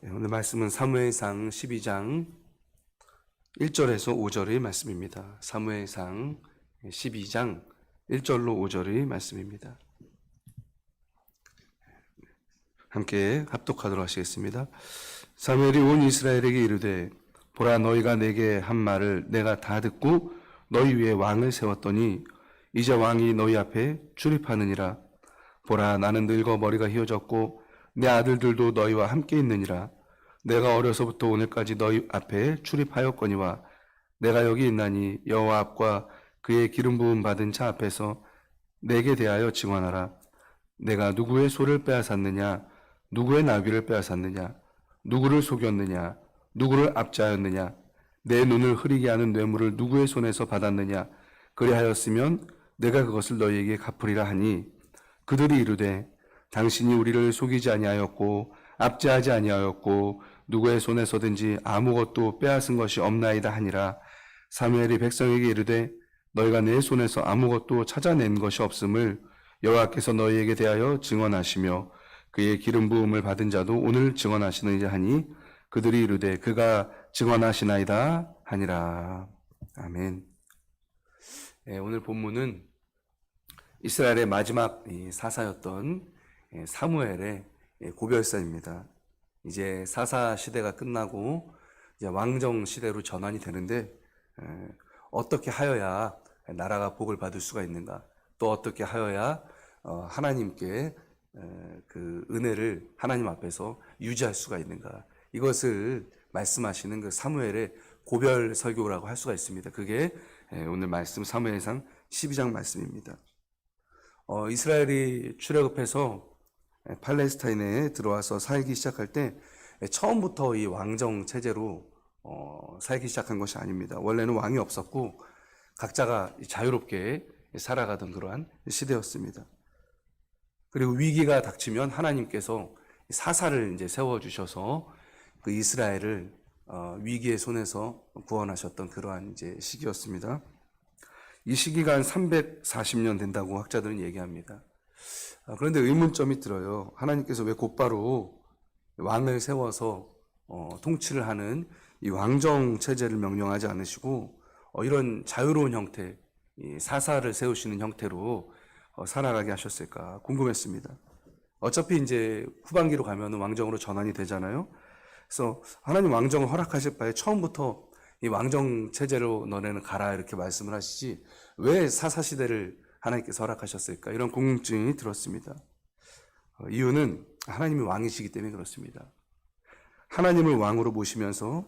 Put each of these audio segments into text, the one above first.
오늘 말씀은 사무엘상 12장 1절에서 5절의 말씀입니다. 사무엘상 12장 1절로 5절의 말씀입니다. 함께 합독하도록 하시겠습니다. 사무엘이 온 이스라엘에게 이르되 보라, 너희가 내게 한 말을 내가 다 듣고 너희 위에 왕을 세웠더니 이제 왕이 너희 앞에 출입하느니라. 보라, 나는 늙어 머리가 휘어졌고 내 아들들도 너희와 함께 있느니라. 내가 어려서부터 오늘까지 너희 앞에 출입하였거니와 내가 여기 있나니 여호와 앞과 그의 기름 부음 받은 자 앞에서 내게 대하여 증언하라. 내가 누구의 소를 빼앗았느냐, 누구의 나귀를 빼앗았느냐, 누구를 속였느냐, 누구를 압제하였느냐, 내 눈을 흐리게 하는 뇌물을 누구의 손에서 받았느냐. 그리하였으면 내가 그것을 너희에게 갚으리라 하니 그들이 이르되 당신이 우리를 속이지 아니하였고 압제하지 아니하였고 누구의 손에서든지 아무것도 빼앗은 것이 없나이다 하니라. 사무엘이 백성에게 이르되 너희가 내 손에서 아무것도 찾아낸 것이 없음을 여호와께서 너희에게 대하여 증언하시며 그의 기름 부음을 받은 자도 오늘 증언하시느니라 하니 그들이 이르되 그가 증언하시나이다 하니라. 아멘. 오늘 본문은 이스라엘의 마지막 사사였던 사무엘의 고별사입니다. 이제 사사 시대가 끝나고 이제 왕정 시대로 전환이 되는데 어떻게 하여야 나라가 복을 받을 수가 있는가? 또 어떻게 하여야 하나님께 그 은혜를 하나님 앞에서 유지할 수가 있는가? 이것을 말씀하시는 그 사무엘의 고별 설교라고 할 수가 있습니다. 그게 오늘 말씀 사무엘상 12장 말씀입니다. 이스라엘이 출애굽해서 팔레스타인에 들어와서 살기 시작할 때 처음부터 이 왕정 체제로 살기 시작한 것이 아닙니다. 원래는 왕이 없었고 각자가 자유롭게 살아가던 그러한 시대였습니다. 그리고 위기가 닥치면 하나님께서 사사를 이제 세워주셔서 그 이스라엘을 위기의 손에서 구원하셨던 그러한 이제 시기였습니다. 이 시기가 한 340년 된다고 학자들은 얘기합니다. 그런데 의문점이 들어요. 하나님께서 왜 곧바로 왕을 세워서 통치를 하는 이 왕정 체제를 명령하지 않으시고 이런 자유로운 형태, 이 사사를 세우시는 형태로 살아가게 하셨을까 궁금했습니다. 어차피 이제 후반기로 가면 왕정으로 전환이 되잖아요. 그래서 하나님 왕정을 허락하실 바에 처음부터 이 왕정 체제로 너네는 가라 이렇게 말씀을 하시지 왜 사사 시대를 하나님께서 허락하셨을까? 이런 궁금증이 들었습니다. 이유는 하나님이 왕이시기 때문에 그렇습니다. 하나님을 왕으로 모시면서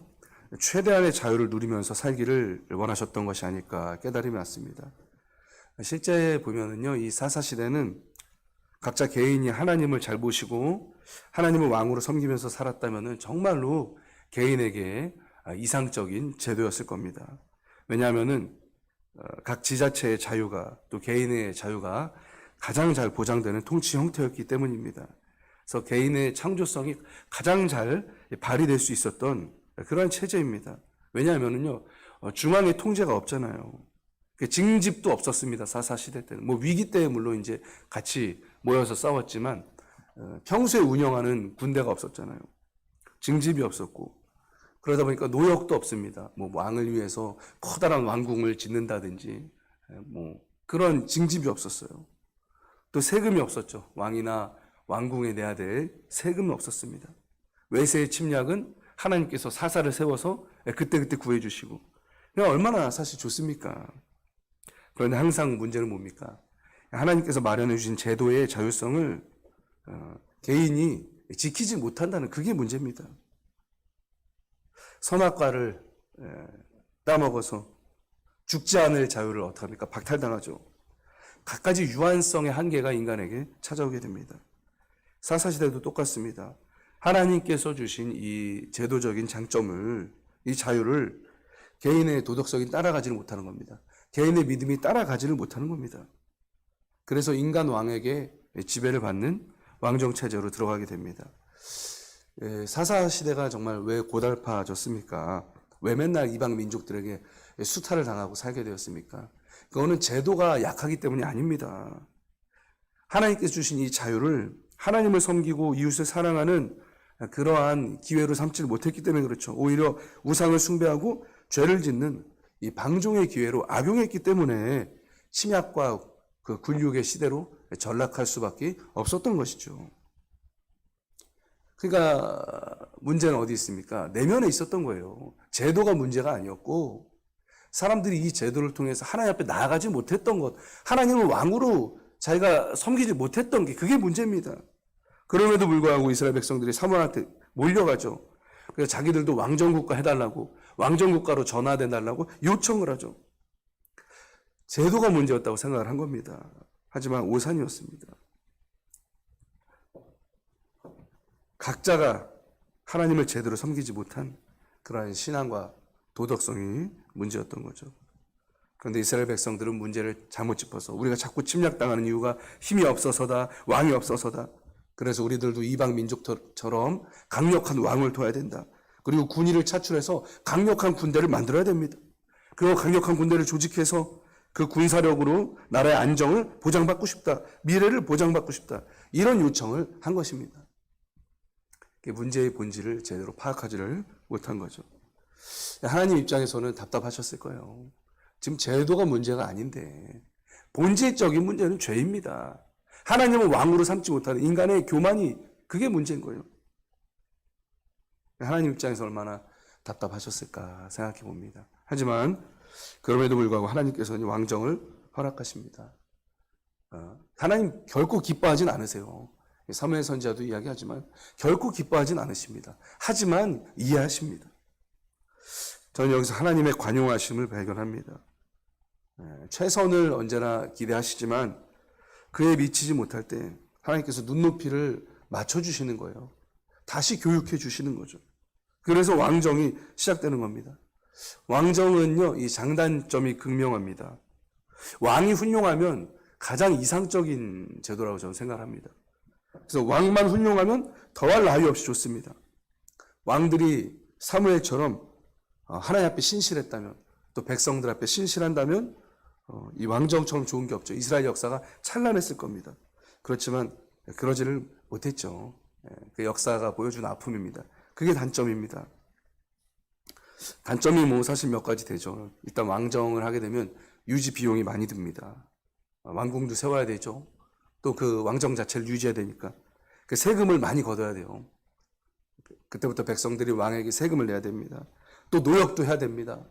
최대한의 자유를 누리면서 살기를 원하셨던 것이 아닐까 깨달음이 왔습니다. 실제 보면은요, 이 사사 시대는 각자 개인이 하나님을 잘 모시고 하나님을 왕으로 섬기면서 살았다면은 정말로 개인에게 이상적인 제도였을 겁니다. 왜냐하면은 각 지자체의 자유가 또 개인의 자유가 가장 잘 보장되는 통치 형태였기 때문입니다. 그래서 개인의 창조성이 가장 잘 발휘될 수 있었던 그런 체제입니다. 왜냐하면요, 중앙의 통제가 없잖아요. 징집도 없었습니다. 사사 시대 때는. 뭐 위기 때 물론 이제 같이 모여서 싸웠지만 평소에 운영하는 군대가 없었잖아요. 징집이 없었고 그러다 보니까 노역도 없습니다. 뭐 왕을 위해서 커다란 왕궁을 짓는다든지 뭐 그런 징집이 없었어요. 또 세금이 없었죠. 왕이나 왕궁에 내야 될 세금은 없었습니다. 외세의 침략은 하나님께서 사사를 세워서 그때그때 구해주시고 얼마나 사실 좋습니까? 그런데 항상 문제는 뭡니까? 하나님께서 마련해 주신 제도의 자율성을 개인이 지키지 못한다는 그게 문제입니다. 선악과를 따먹어서 죽지 않을 자유를 어떡합니까? 박탈당하죠. 갖가지 유한성의 한계가 인간에게 찾아오게 됩니다. 사사시대도 똑같습니다. 하나님께서 주신 이 제도적인 장점을, 이 자유를 개인의 도덕성이 따라가지를 못하는 겁니다. 개인의 믿음이 따라가지를 못하는 겁니다. 그래서 인간 왕에게 지배를 받는 왕정체제로 들어가게 됩니다. 사사 시대가 정말 왜 고달파졌습니까? 왜 맨날 이방 민족들에게 수탈을 당하고 살게 되었습니까? 그거는 제도가 약하기 때문이 아닙니다. 하나님께서 주신 이 자유를 하나님을 섬기고 이웃을 사랑하는 그러한 기회로 삼지를 못했기 때문에 그렇죠. 오히려 우상을 숭배하고 죄를 짓는 이 방종의 기회로 악용했기 때문에 침략과 그 군육의 시대로 전락할 수밖에 없었던 것이죠. 그러니까 문제는 어디 있습니까? 내면에 있었던 거예요. 제도가 문제가 아니었고 사람들이 이 제도를 통해서 하나님 앞에 나아가지 못했던 것, 하나님을 왕으로 자기가 섬기지 못했던 게 그게 문제입니다. 그럼에도 불구하고 이스라엘 백성들이 사무엘한테 몰려가죠. 그래서 자기들도 왕정국가 해달라고, 왕정국가로 전화해달라고 요청을 하죠. 제도가 문제였다고 생각을 한 겁니다. 하지만 오산이었습니다. 각자가 하나님을 제대로 섬기지 못한 그러한 신앙과 도덕성이 문제였던 거죠. 그런데 이스라엘 백성들은 문제를 잘못 짚어서 우리가 자꾸 침략당하는 이유가 힘이 없어서다, 왕이 없어서다. 그래서 우리들도 이방 민족처럼 강력한 왕을 둬야 된다. 그리고 군의를 차출해서 강력한 군대를 만들어야 됩니다. 그 강력한 군대를 조직해서 그 군사력으로 나라의 안정을 보장받고 싶다. 미래를 보장받고 싶다. 이런 요청을 한 것입니다. 문제의 본질을 제대로 파악하지를 못한 거죠. 하나님 입장에서는 답답하셨을 거예요. 지금 제도가 문제가 아닌데 본질적인 문제는 죄입니다. 하나님을 왕으로 삼지 못하는 인간의 교만이 그게 문제인 거예요. 하나님 입장에서 얼마나 답답하셨을까 생각해 봅니다. 하지만 그럼에도 불구하고 하나님께서는 왕정을 허락하십니다. 하나님 결코 기뻐하진 않으세요. 사무엘 선지자도 이야기하지만 결코 기뻐하진 않으십니다. 하지만 이해하십니다. 저는 여기서 하나님의 관용하심을 발견합니다. 최선을 언제나 기대하시지만 그에 미치지 못할 때 하나님께서 눈높이를 맞춰주시는 거예요. 다시 교육해 주시는 거죠. 그래서 왕정이 시작되는 겁니다. 왕정은요, 이 장단점이 극명합니다. 왕이 훌륭하면 가장 이상적인 제도라고 저는 생각합니다. 그래서 왕만 훌륭하면 더할 나위 없이 좋습니다. 왕들이 사무엘처럼 하나님 앞에 신실했다면, 또 백성들 앞에 신실한다면 이 왕정처럼 좋은 게 없죠. 이스라엘 역사가 찬란했을 겁니다. 그렇지만 그러지를 못했죠. 그 역사가 보여준 아픔입니다. 그게 단점입니다. 단점이 뭐 사실 몇 가지 되죠. 일단 왕정을 하게 되면 유지 비용이 많이 듭니다. 왕궁도 세워야 되죠. 또 그 왕정 자체를 유지해야 되니까 그 세금을 많이 걷어야 돼요. 그때부터 백성들이 왕에게 세금을 내야 됩니다. 또 노역도 해야 됩니다.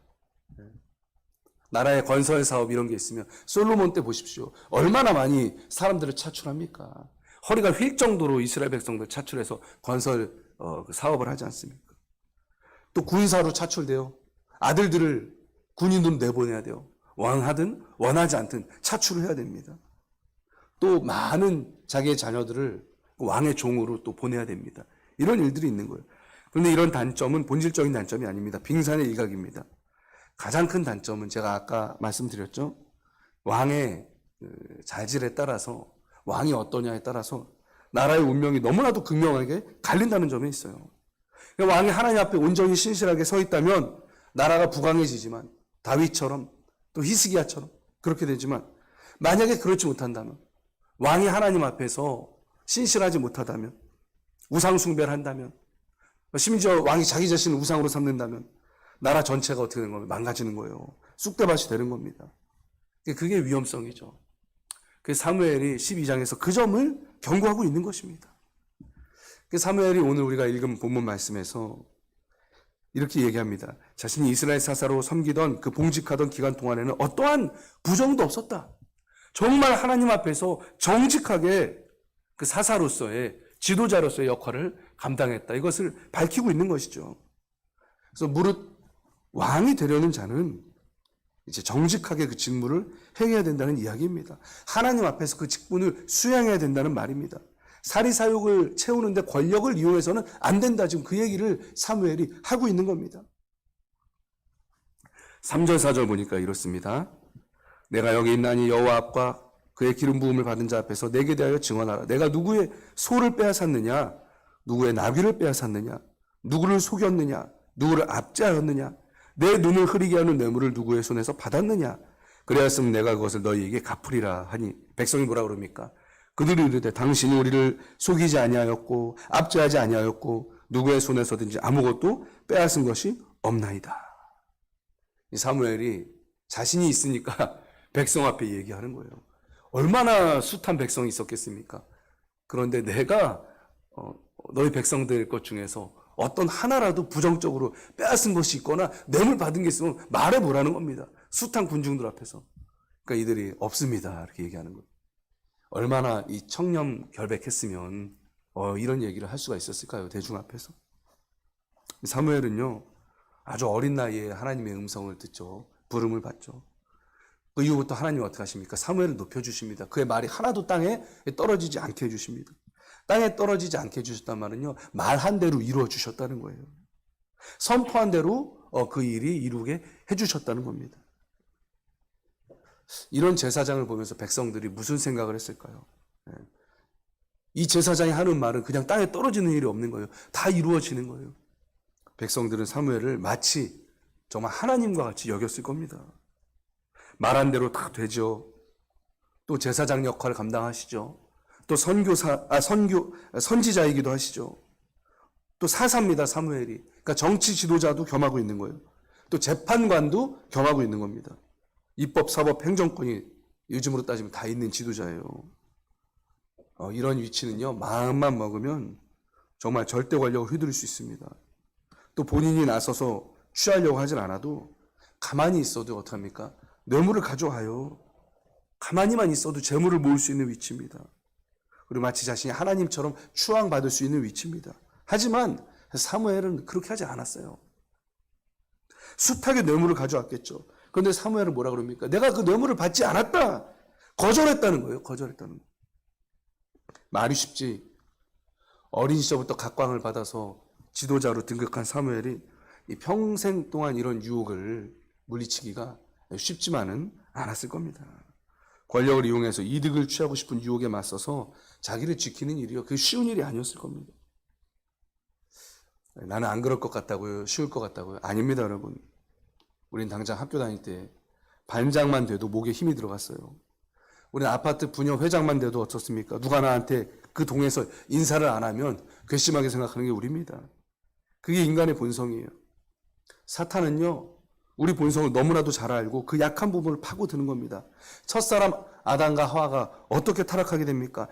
나라의 건설 사업 이런 게 있으면 솔로몬 때 보십시오. 얼마나 많이 사람들을 차출합니까? 허리가 휠 정도로 이스라엘 백성들 차출해서 건설 사업을 하지 않습니까? 또 군사로 차출돼요. 아들들을 군인으로 내보내야 돼요. 왕하든 원하지 않든 차출을 해야 됩니다. 또 많은 자기의 자녀들을 왕의 종으로 또 보내야 됩니다. 이런 일들이 있는 거예요. 그런데 이런 단점은 본질적인 단점이 아닙니다. 빙산의 일각입니다. 가장 큰 단점은 제가 아까 말씀드렸죠. 왕의 자질에 따라서 왕이 어떠냐에 따라서 나라의 운명이 너무나도 극명하게 갈린다는 점에 있어요. 왕이 하나님 앞에 온전히 신실하게 서 있다면 나라가 부강해지지만 다윗처럼 또 히스기야처럼 그렇게 되지만 만약에 그렇지 못한다면 왕이 하나님 앞에서 신실하지 못하다면 우상 숭배를 한다면 심지어 왕이 자기 자신을 우상으로 삼는다면 나라 전체가 어떻게 되는 겁니까? 망가지는 거예요. 쑥대밭이 되는 겁니다. 그게 위험성이죠. 그래서 사무엘이 12장에서 그 점을 경고하고 있는 것입니다. 사무엘이 오늘 우리가 읽은 본문 말씀에서 이렇게 얘기합니다. 자신이 이스라엘 사사로 섬기던 그 봉직하던 기간 동안에는 어떠한 부정도 없었다. 정말 하나님 앞에서 정직하게 그 사사로서의 지도자로서의 역할을 감당했다. 이것을 밝히고 있는 것이죠. 그래서 무릇 왕이 되려는 자는 이제 정직하게 그 직무를 행해야 된다는 이야기입니다. 하나님 앞에서 그 직분을 수행해야 된다는 말입니다. 사리사욕을 채우는데 권력을 이용해서는 안 된다. 지금 그 얘기를 사무엘이 하고 있는 겁니다. 3절 4절 보니까 이렇습니다. 내가 여기 있나니 여호와 앞과 그의 기름 부음을 받은 자 앞에서 내게 대하여 증언하라. 내가 누구의 소를 빼앗았느냐? 누구의 나귀를 빼앗았느냐? 누구를 속였느냐? 누구를 압제하였느냐? 내 눈을 흐리게 하는 뇌물을 누구의 손에서 받았느냐? 그래야으면 내가 그것을 너희에게 갚으리라 하니 백성이 뭐라 그럽니까? 그들이 이르되 당신이 우리를 속이지 아니하였고 압제하지 아니하였고 누구의 손에서든지 아무것도 빼앗은 것이 없나이다. 이 사무엘이 자신이 있으니까 백성 앞에 얘기하는 거예요. 얼마나 숱한 백성이 있었겠습니까? 그런데 내가 너희 백성들 것 중에서 어떤 하나라도 부정적으로 빼앗은 것이 있거나 뇌물 받은 게 있으면 말해보라는 겁니다. 숱한 군중들 앞에서. 그러니까 이들이 없습니다. 이렇게 얘기하는 거예요. 얼마나 이 청렴 결백했으면 이런 얘기를 할 수가 있었을까요? 대중 앞에서. 사무엘은요, 아주 어린 나이에 하나님의 음성을 듣죠. 부름을 받죠. 그 이후부터 하나님 어떻게 하십니까? 사무엘을 높여주십니다. 그의 말이 하나도 땅에 떨어지지 않게 해주십니다. 땅에 떨어지지 않게 해주셨단 말은요, 말한 대로 이루어 주셨다는 거예요. 선포한 대로 그 일이 이루게 해주셨다는 겁니다. 이런 제사장을 보면서 백성들이 무슨 생각을 했을까요? 이 제사장이 하는 말은 그냥 땅에 떨어지는 일이 없는 거예요. 다 이루어지는 거예요. 백성들은 사무엘을 마치 정말 하나님과 같이 여겼을 겁니다. 말한 대로 다 되죠. 또 제사장 역할을 감당하시죠. 또 선지자이기도 하시죠. 또 사사입니다, 사무엘이. 그러니까 정치 지도자도 겸하고 있는 거예요. 또 재판관도 겸하고 있는 겁니다. 입법, 사법, 행정권이 요즘으로 따지면 다 있는 지도자예요. 이런 위치는요, 마음만 먹으면 정말 절대 권력을 휘두를 수 있습니다. 또 본인이 나서서 취하려고 하진 않아도 가만히 있어도 어떡합니까? 뇌물을 가져와요. 가만히만 있어도 재물을 모을 수 있는 위치입니다. 그리고 마치 자신이 하나님처럼 추앙받을 수 있는 위치입니다. 하지만 사무엘은 그렇게 하지 않았어요. 숱하게 뇌물을 가져왔겠죠. 그런데 사무엘은 뭐라 그럽니까? 내가 그 뇌물을 받지 않았다. 거절했다는 거예요. 거절했다는 거예요. 말이 쉽지. 어린 시절부터 각광을 받아서 지도자로 등극한 사무엘이 평생 동안 이런 유혹을 물리치기가 쉽지만은 않았을 겁니다. 권력을 이용해서 이득을 취하고 싶은 유혹에 맞서서 자기를 지키는 일이요. 그게 쉬운 일이 아니었을 겁니다. 나는 안 그럴 것 같다고요? 쉬울 것 같다고요? 아닙니다, 여러분. 우린 당장 학교 다닐 때 반장만 돼도 목에 힘이 들어갔어요. 우린 아파트 분녀 회장만 돼도 어떻습니까? 누가 나한테 그 동에서 인사를 안 하면 괘씸하게 생각하는 게 우리입니다. 그게 인간의 본성이에요. 사탄은요, 우리 본성을 너무나도 잘 알고 그 약한 부분을 파고드는 겁니다. 첫사람 아담과 하와가 어떻게 타락하게 됩니까?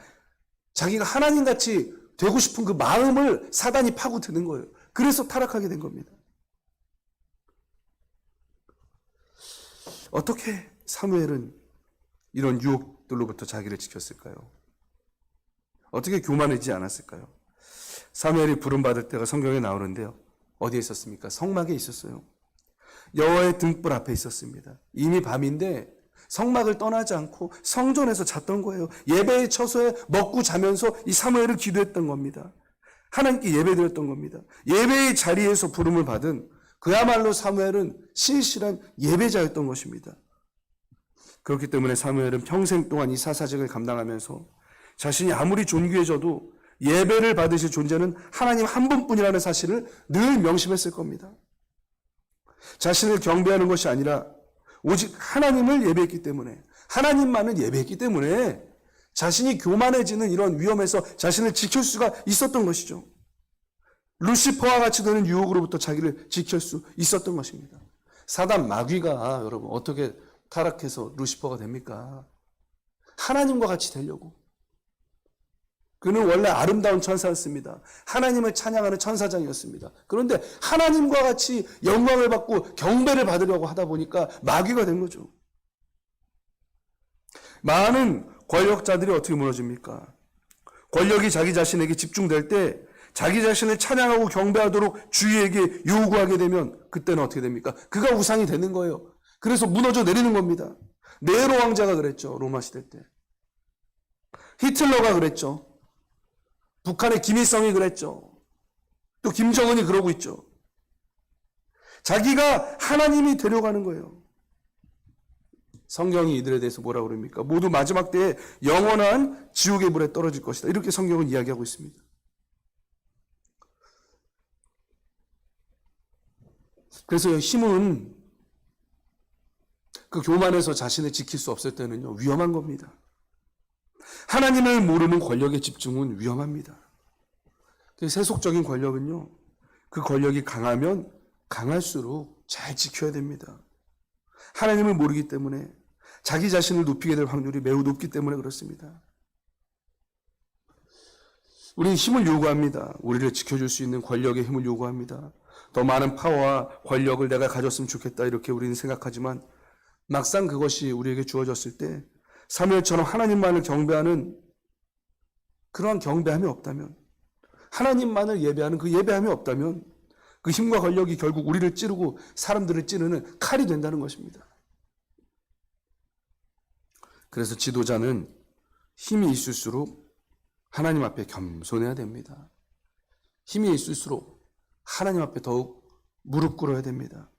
자기가 하나님같이 되고 싶은 그 마음을 사단이 파고드는 거예요. 그래서 타락하게 된 겁니다. 어떻게 사무엘은 이런 유혹들로부터 자기를 지켰을까요? 어떻게 교만해지지 않았을까요? 사무엘이 부름받을 때가 성경에 나오는데요. 어디에 있었습니까? 성막에 있었어요. 여호와의 등불 앞에 있었습니다. 이미 밤인데 성막을 떠나지 않고 성전에서 잤던 거예요. 예배의 처소에 먹고 자면서 이 사무엘을 기도했던 겁니다. 하나님께 예배드렸던 겁니다. 예배의 자리에서 부름을 받은 그야말로 사무엘은 신실한 예배자였던 것입니다. 그렇기 때문에 사무엘은 평생 동안 이 사사직을 감당하면서 자신이 아무리 존귀해져도 예배를 받으실 존재는 하나님 한 분뿐이라는 사실을 늘 명심했을 겁니다. 자신을 경배하는 것이 아니라 오직 하나님을 예배했기 때문에, 하나님만을 예배했기 때문에 자신이 교만해지는 이런 위험에서 자신을 지킬 수가 있었던 것이죠. 루시퍼와 같이 되는 유혹으로부터 자기를 지킬 수 있었던 것입니다. 사단 마귀가 여러분 어떻게 타락해서 루시퍼가 됩니까? 하나님과 같이 되려고. 그는 원래 아름다운 천사였습니다. 하나님을 찬양하는 천사장이었습니다. 그런데 하나님과 같이 영광을 받고 경배를 받으려고 하다 보니까 마귀가 된 거죠. 많은 권력자들이 어떻게 무너집니까? 권력이 자기 자신에게 집중될 때 자기 자신을 찬양하고 경배하도록 주위에게 요구하게 되면 그때는 어떻게 됩니까? 그가 우상이 되는 거예요. 그래서 무너져 내리는 겁니다. 네로 왕자가 그랬죠. 로마 시대 때. 히틀러가 그랬죠. 북한의 김일성이 그랬죠. 또 김정은이 그러고 있죠. 자기가 하나님이 되려가는 거예요. 성경이 이들에 대해서 뭐라고 그럽니까? 모두 마지막 때에 영원한 지옥의 불에 떨어질 것이다. 이렇게 성경은 이야기하고 있습니다. 그래서 힘은 그 교만에서 자신을 지킬 수 없을 때는요, 위험한 겁니다. 하나님을 모르는 권력의 집중은 위험합니다. 그 세속적인 권력은요, 그 권력이 강하면 강할수록 잘 지켜야 됩니다. 하나님을 모르기 때문에 자기 자신을 높이게 될 확률이 매우 높기 때문에 그렇습니다. 우리는 힘을 요구합니다. 우리를 지켜줄 수 있는 권력의 힘을 요구합니다. 더 많은 파워와 권력을 내가 가졌으면 좋겠다 이렇게 우리는 생각하지만 막상 그것이 우리에게 주어졌을 때 사무엘처럼 하나님만을 경배하는 그러한 경배함이 없다면, 하나님만을 예배하는 그 예배함이 없다면 그 힘과 권력이 결국 우리를 찌르고 사람들을 찌르는 칼이 된다는 것입니다. 그래서 지도자는 힘이 있을수록 하나님 앞에 겸손해야 됩니다. 힘이 있을수록 하나님 앞에 더욱 무릎 꿇어야 됩니다.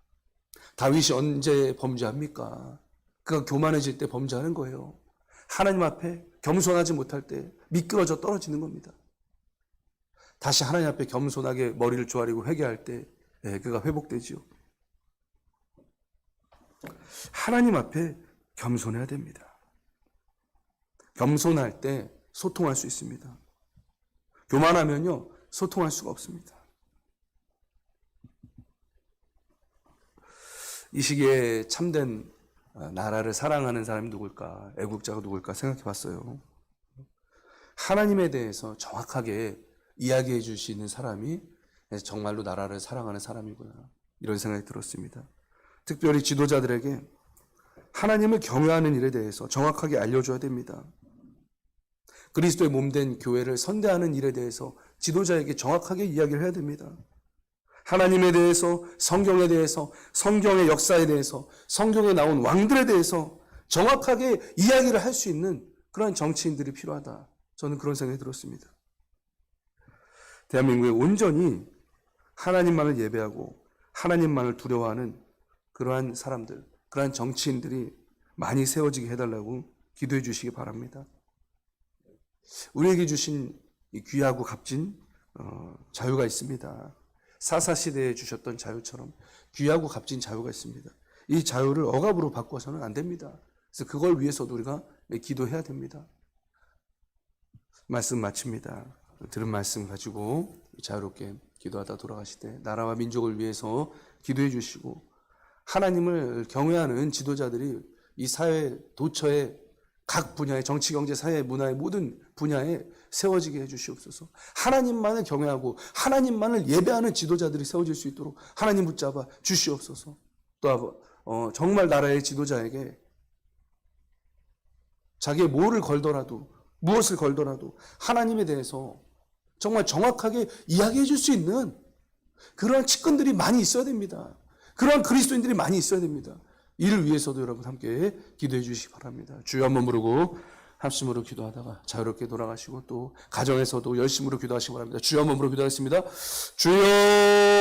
다윗이 언제 범죄합니까? 그가 교만해질 때 범죄하는 거예요. 하나님 앞에 겸손하지 못할 때 미끄러져 떨어지는 겁니다. 다시 하나님 앞에 겸손하게 머리를 조아리고 회개할 때 그가 회복되지요. 하나님 앞에 겸손해야 됩니다. 겸손할 때 소통할 수 있습니다. 교만하면요, 소통할 수가 없습니다. 이 시기에 참된 나라를 사랑하는 사람이 누굴까, 애국자가 누굴까 생각해 봤어요. 하나님에 대해서 정확하게 이야기해 줄 수 있는 사람이 정말로 나라를 사랑하는 사람이구나, 이런 생각이 들었습니다. 특별히 지도자들에게 하나님을 경외하는 일에 대해서 정확하게 알려줘야 됩니다. 그리스도의 몸된 교회를 선대하는 일에 대해서 지도자에게 정확하게 이야기를 해야 됩니다. 하나님에 대해서, 성경에 대해서, 성경의 역사에 대해서, 성경에 나온 왕들에 대해서 정확하게 이야기를 할 수 있는 그런 정치인들이 필요하다. 저는 그런 생각이 들었습니다. 대한민국에 온전히 하나님만을 예배하고 하나님만을 두려워하는 그러한 사람들, 그러한 정치인들이 많이 세워지게 해달라고 기도해 주시기 바랍니다. 우리에게 주신 이 귀하고 값진 자유가 있습니다. 사사시대에 주셨던 자유처럼 귀하고 값진 자유가 있습니다. 이 자유를 억압으로 바꿔서는 안 됩니다. 그래서 그걸 위해서도 우리가 기도해야 됩니다. 말씀 마칩니다. 들은 말씀 가지고 자유롭게 기도하다 돌아가실 때 나라와 민족을 위해서 기도해 주시고, 하나님을 경외하는 지도자들이 이 사회 도처의 각 분야의 정치, 경제, 사회, 문화의 모든 분야에 세워지게 해주시옵소서. 하나님만을 경외하고 하나님만을 예배하는 지도자들이 세워질 수 있도록 하나님 붙잡아 주시옵소서. 또 정말 나라의 지도자에게 자기의 뭐를 걸더라도, 무엇을 걸더라도 하나님에 대해서 정말 정확하게 이야기해 줄 수 있는 그러한 측근들이 많이 있어야 됩니다. 그러한 그리스도인들이 많이 있어야 됩니다. 이를 위해서도 여러분 함께 기도해 주시기 바랍니다. 주여 한번 부르고 합심으로 기도하다가 자유롭게 돌아가시고, 또 가정에서도 열심으로 기도하시기 바랍니다. 주여 한번 부르고 기도하겠습니다. 주여.